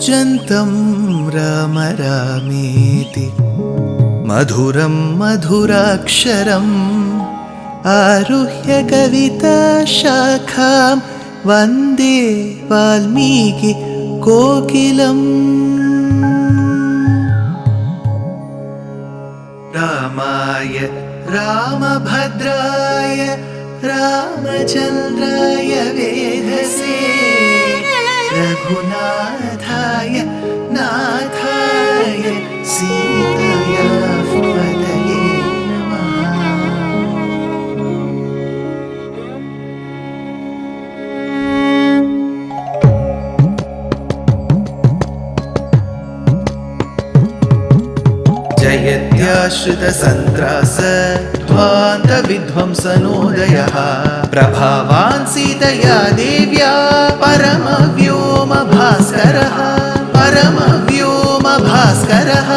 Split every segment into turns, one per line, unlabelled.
कूजन्तं राम रामेति मधुरं मधुराक्षरम् आरुह्य कविताशाखां वन्दे वाल्मीकि कोकिलम्। रामाय रामभद्राय रामचन्द्राय वेधसे रघुनाथाय नाथाय सीताया पतये नमः। जयत्याश्रितसन्त्रास ध्वान्तविध्वंसनोदयः प्रभावान् सीतया देव्या परमव्योमभास्करः परमव्योमभास्करः।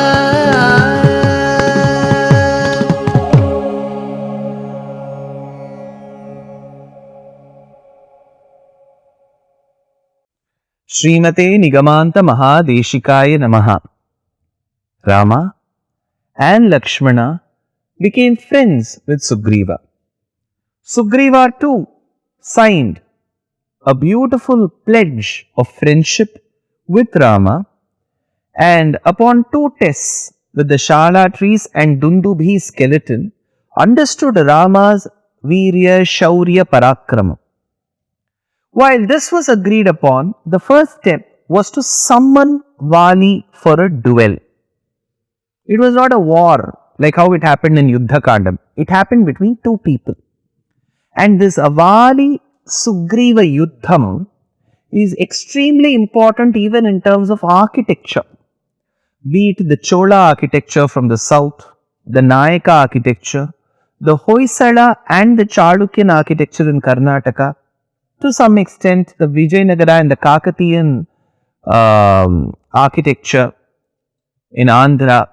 श्रीमते निगमान्त महादेशिकाय नमः। Rama and Lakshmana became friends with Sugriva. Sugriva too signed a beautiful pledge of friendship with Rama, and upon two tests with the Shala trees and Dundubhi skeleton, understood Rama's Virya Shaurya Parakrama. While this was agreed upon, the first step was to summon Vali for a duel. It was not a war like how it happened in Kishkindha Kandam. It happened between two people. And this Vali Sugriva Yuddham is extremely important even in terms of architecture. Be it the Chola architecture from the south, the Nayaka architecture, the Hoysala and the Chalukyan architecture in Karnataka, to some extent the Vijayanagara and the Kakatiyan architecture in Andhra,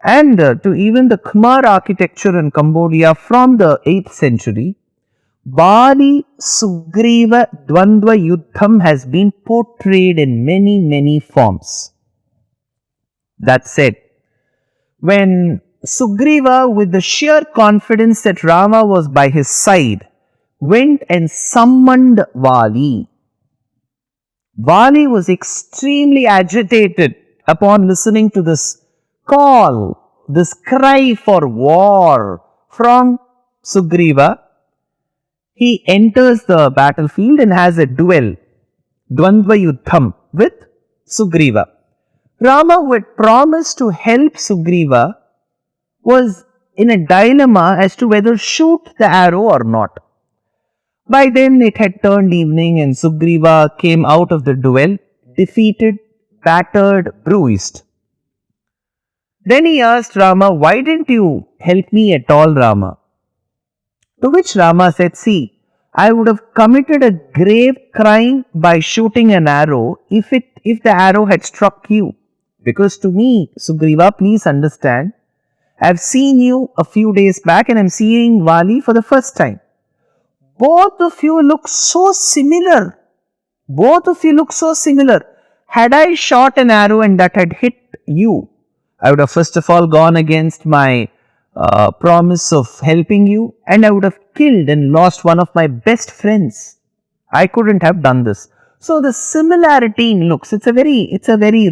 and to even the Khmer architecture in Cambodia from the 8th century, Vali Sugriva Dvandva Yuddham has been portrayed in many forms. That said, when Sugriva, with the sheer confidence that Rama was by his side, went and summoned Vali, Vali was extremely agitated upon listening to this call, this cry for war from Sugriva. He enters the battlefield and has a duel, Dvandva Yuddham, with Sugriva. Rama, who had promised to help Sugriva, was in a dilemma as to whether shoot the arrow or not. By then it had turned evening and Sugriva came out of the duel defeated, battered, bruised. Then he asked Rama, "Why didn't you help me at all, Rama?" To which Rama said, "See, I would have committed a grave crime by shooting an arrow if the arrow had struck you. Because to me, Sugriva, please understand, I've seen you a few days back and I'm seeing Vali for the first time. Both of you look so similar. Both of you look so similar. Had I shot an arrow and that had hit you, I would have first of all gone against my promise of helping you, and I would have killed and lost one of my best friends. I couldn't have done this." So the similarity in looks, it's a very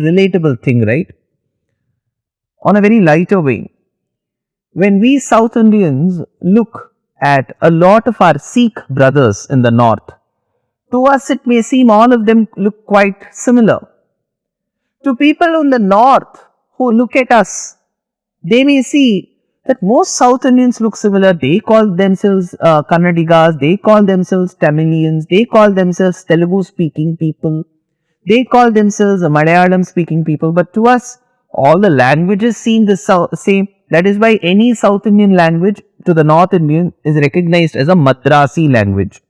relatable thing, right? On a very lighter way, when we South Indians look at a lot of our Sikh brothers in the north, to us it may seem all of them look quite similar. To people in the north who look at us, they may see that most South Indians look similar. They call themselves Kannadigas, they call themselves Tamilians, they call themselves Telugu speaking people, they call themselves Malayalam speaking people. But to us, all the languages seem the same. That is why any South Indian language to the North Indian is recognized as a Madrasi language.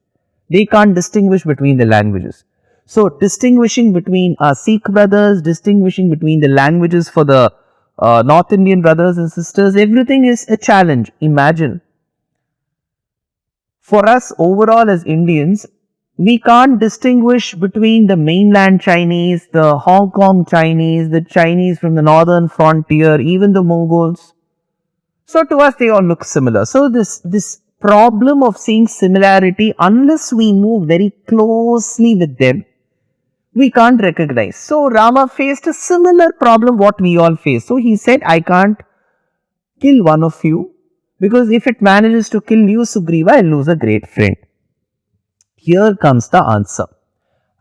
They can't distinguish between the languages. So distinguishing between our Sikh brothers, distinguishing between the languages for the North Indian brothers and sisters, everything is a challenge. Imagine. For us overall as Indians, We can't distinguish between the mainland Chinese, the Hong Kong Chinese, the Chinese from the northern frontier, even the Mongols. So to us, they all look similar. So this problem of seeing similarity, unless we move very closely with them, we can't recognize. So Rama faced a similar problem what we all face. So he said, I can't kill one of you, because if it manages to kill you, Sugriva, I'll lose a great friend. Here comes the answer.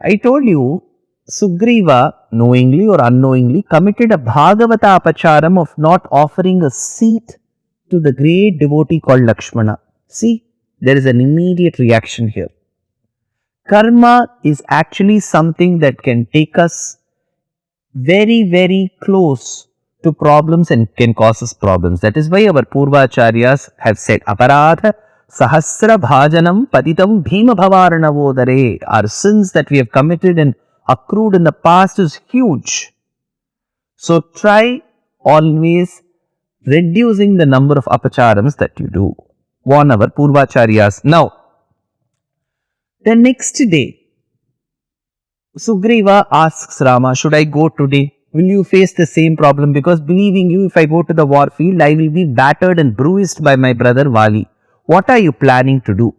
I told you, Sugriva, knowingly or unknowingly, committed a Bhagavata apacharam of not offering a seat to the great devotee called Lakshmana. See, there is an immediate reaction here. Karma is actually something that can take us very, very close to problems and can cause us problems. That is why our Purvacharyas have said, Aparadha Sahasra Bhajanam Patitam Bhima Bhavaranavodare. Our sins that we have committed and accrued in the past is huge. So try always reducing the number of apacharams that you do. Warn our Purvacharyas. Now, the next day, Sugriva asks Rama, should I go today? Will you face the same problem? Because believing you, if I go to the war field, I will be battered and bruised by my brother Vali. What are you planning to do?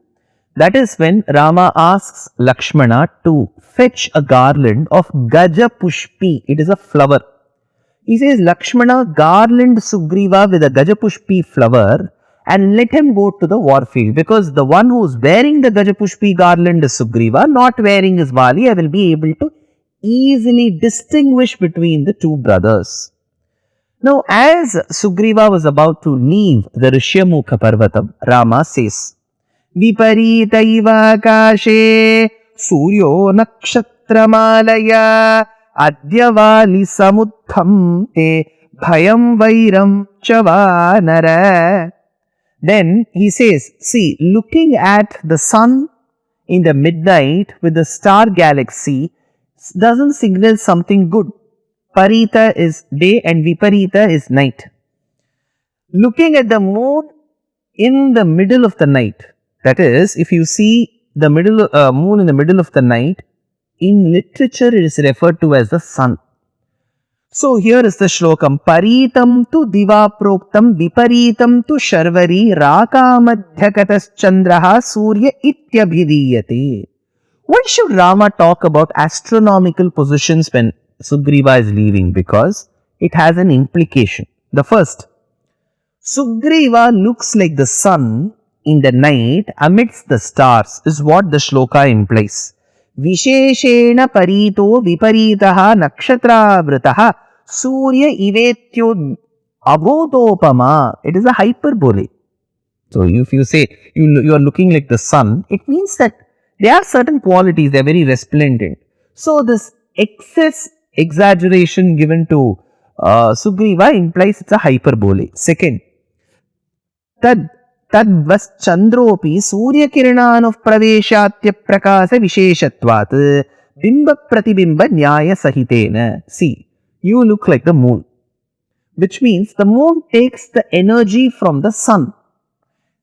That is when Rama asks Lakshmana to fetch a garland of Gaja Pushpi. It is a flower. He says, Lakshmana, garland Sugriva with a Gaja Pushpi flower and let him go to the war field. Because the one who is wearing the Gaja Pushpi garland is Sugriva, not wearing is Vali. I will be able to easily distinguish between the two brothers. Now, as Sugriva was about to leave the Rishyamukha Parvatam, Rama says, Viparita iva kashe suryo nakshatramalaya adya vali samuddham te bhayam vairam chavanara. Then he says, see, looking at the sun in the midnight with the star galaxy doesn't signal something good. Parita is day and Viparita is night. Looking at the moon in the middle of the night, that is, if you see the moon in the middle of the night, in literature it is referred to as the sun. So here is the shlokam. Paritam tu diva proktam viparitam tu sharvari rakamadhyakatas chandraha surya ityabhidiyate. Why should Rama talk about astronomical positions when Sugriva is leaving? Because it has an implication. The first, Sugriva looks like the sun in the night amidst the stars is what the shloka implies. Visheshena parito viparitaha nakshatravritaha surya ivetyo abhodopama. It is a hyperbole. So if you say you are looking like the sun, it means that there are certain qualities, they are very resplendent. So this excess exaggeration given to Sugriva implies it's a hyperbole. Second, tad vas chandropi surya kiranan of praveshatya prakasa visheshatvat bimba pratibimba nyaya sahitena. See, you look like the moon, which means the moon takes the energy from the sun.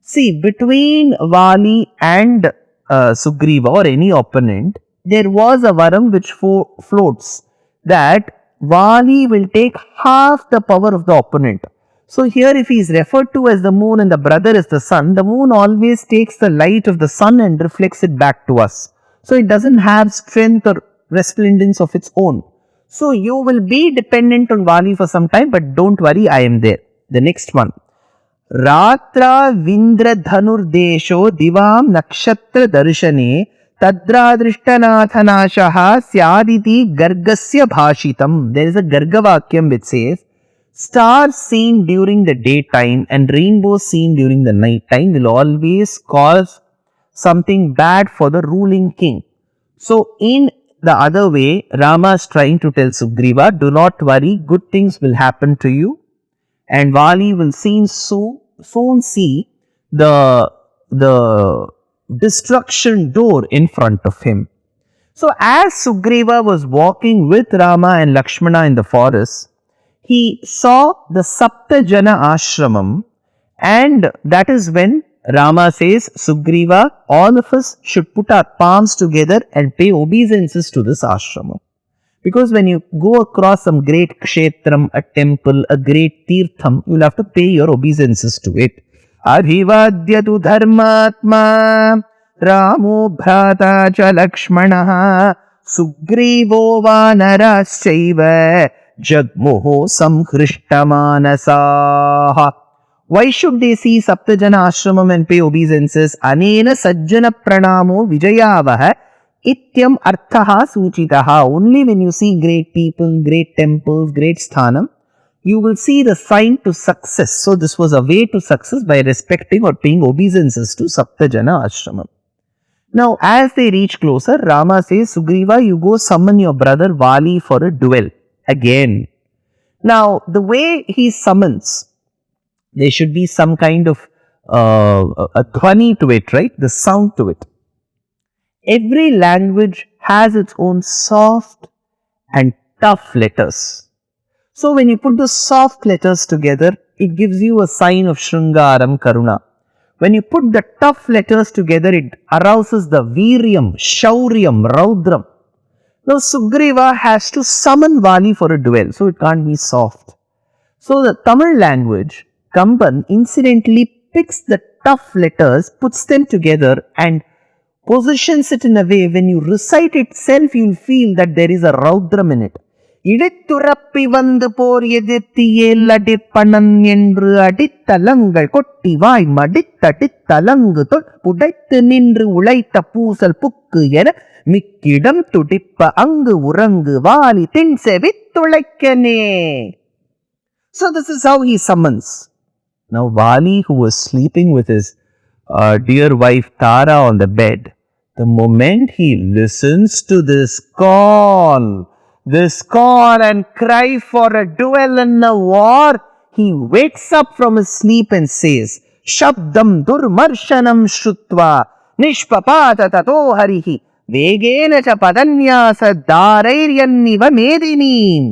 See, between Vali and Sugriva or any opponent, there was a varam which floats that Vali will take half the power of the opponent. So here if he is referred to as the moon and the brother is the sun, the moon always takes the light of the sun and reflects it back to us. So it doesn't have strength or resplendence of its own. So you will be dependent on Vali for some time, but don't worry, I am there. The next one. Ratra Vindra Dhanur Desho Divam Nakshatra Darshane Tadra Drishtanathanashaha Syaditi Gargasya Bhashitam. There is a Garga Vakyam which says, stars seen during the daytime and rainbows seen during the night time will always cause something bad for the ruling king. So in the other way, Rama is trying to tell Sugriva, do not worry, good things will happen to you. And Vali will soon see the destruction door in front of him. So as Sugriva was walking with Rama and Lakshmana in the forest, he saw the Saptajana ashramam, and that is when Rama says, Sugriva, all of us should put our palms together and pay obeisances to this ashrama. Because when you go across some great kshetram, a temple, a great tirtham, you'll have to pay your obeisances to it. Adhivadyatu dharmatma Ramo bhrata cha lakshmanaha Sugrivo vanaraschaiva Jagmoho samkhrishtamanasaha. Why should they see Saptajana Ashramam and pay obeisances? Anena sajjana pranamo vijayavaha ityam arthaha suchitaha. Only when you see great people, great temples, great sthanam, you will see the sign to success. So this was a way to success by respecting or paying obeisances to Saptajana Ashramam. Now as they reach closer, Rama says, Sugriva, you go summon your brother Vali for a duel. Again. Now the way he summons, there should be some kind of a dhwani to it, right? The sound to it. Every language has its own soft and tough letters. So when you put the soft letters together, it gives you a sign of Shringaram Karuna. When you put the tough letters together, it arouses the Viryam, Shauryam, Raudram. Now Sugriva has to summon Vali for a duel, so it can't be soft. So the Tamil language, Kamban incidentally picks the tough letters, puts them together and positions it in a way when you recite itself, you'll feel that there is a Raudram in it. இடித்துறப்பி வந்து போர் எதிர்த்தியேல் அடிப்பணன் என்று அடித்தலங்கள் கொட்டி வாய் மடித்தடித்தலங்கு தொல் புடைத்து நின்று உழைத்த பூசல் book என மிக்கிடம் துடிப்ப அங்கு உறங்கு வாலி தின் செவித்துளைக்கனே. So this is how he summons. Now Vali, who was sleeping with his dear wife Tara on the bed, the moment he listens to this call and cry for a duel and a war, he wakes up from his sleep and says, Shabdam durmarshanam shrutva nishpapata tato harihi vegena cha padanyasa darairyanniva medinim.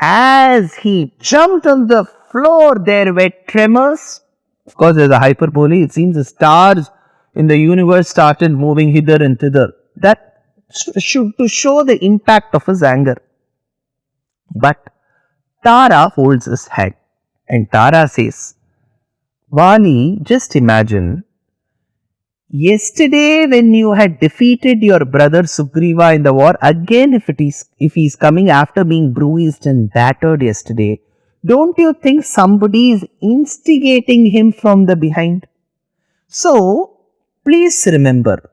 As he jumped on the floor, there were tremors. Of course, there's a hyperbole. It seems the stars in the universe started moving hither and thither. That should to show the impact of his anger. But Tara holds his head and Tara says, Vali, just imagine, yesterday when you had defeated your brother Sugriva in the war, again if he is coming after being bruised and battered yesterday, don't you think somebody is instigating him from the behind? So, please remember,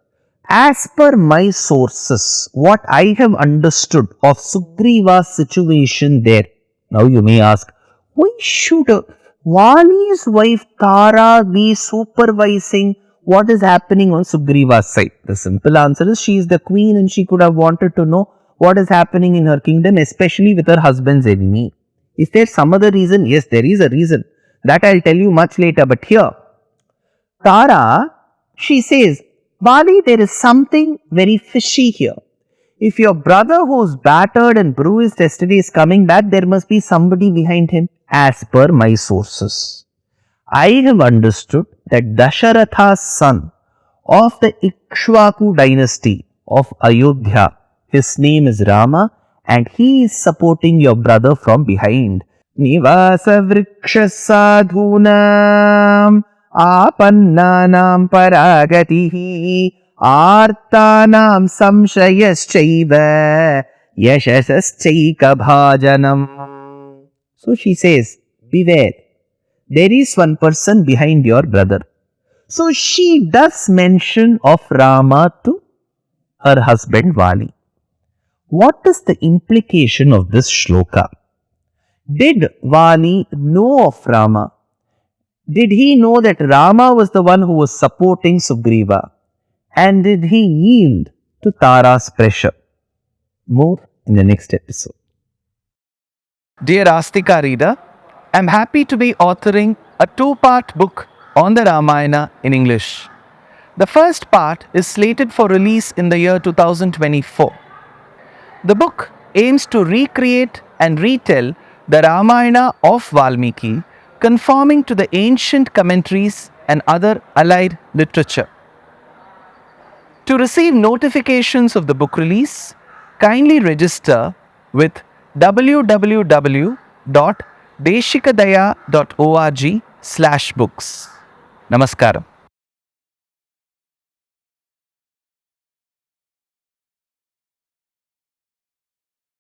as per my sources, what I have understood of Sugriva's situation there. Now you may ask, why should Vali's wife Tara be supervising what is happening on Sugriva's side? The simple answer is she is the queen and she could have wanted to know what is happening in her kingdom, especially with her husband's enemy. Is there some other reason? Yes, there is a reason. That I'll tell you much later. But here, Tara, she says, Vali, there is something very fishy here. If your brother who's battered and bruised yesterday is coming back, there must be somebody behind him. As per my sources, I have understood that Dasharatha's son of the Ikshvaku dynasty of Ayodhya, his name is Rama, and he is supporting your brother from behind. Nivasa vriksha sadhunam apannanam paragatihi artanam samshayaschaiva yashasaschaika bhajanam. So she says, beware, there is one person behind your brother. So she does mention of Rama to her husband Vali. What is the implication of this shloka? Did Vali know of Rama? Did he know that Rama was the one who was supporting Sugriva? And did he yield to Tara's pressure? More in the next episode. Dear Astika reader, I am happy to be authoring a two-part book on the Ramayana in English. The first part is slated for release in the year 2024. The book aims to recreate and retell the Ramayana of Valmiki, conforming to the ancient commentaries and other allied literature. To receive notifications of the book release, kindly register with www.deshikadaya.org/books. Namaskaram.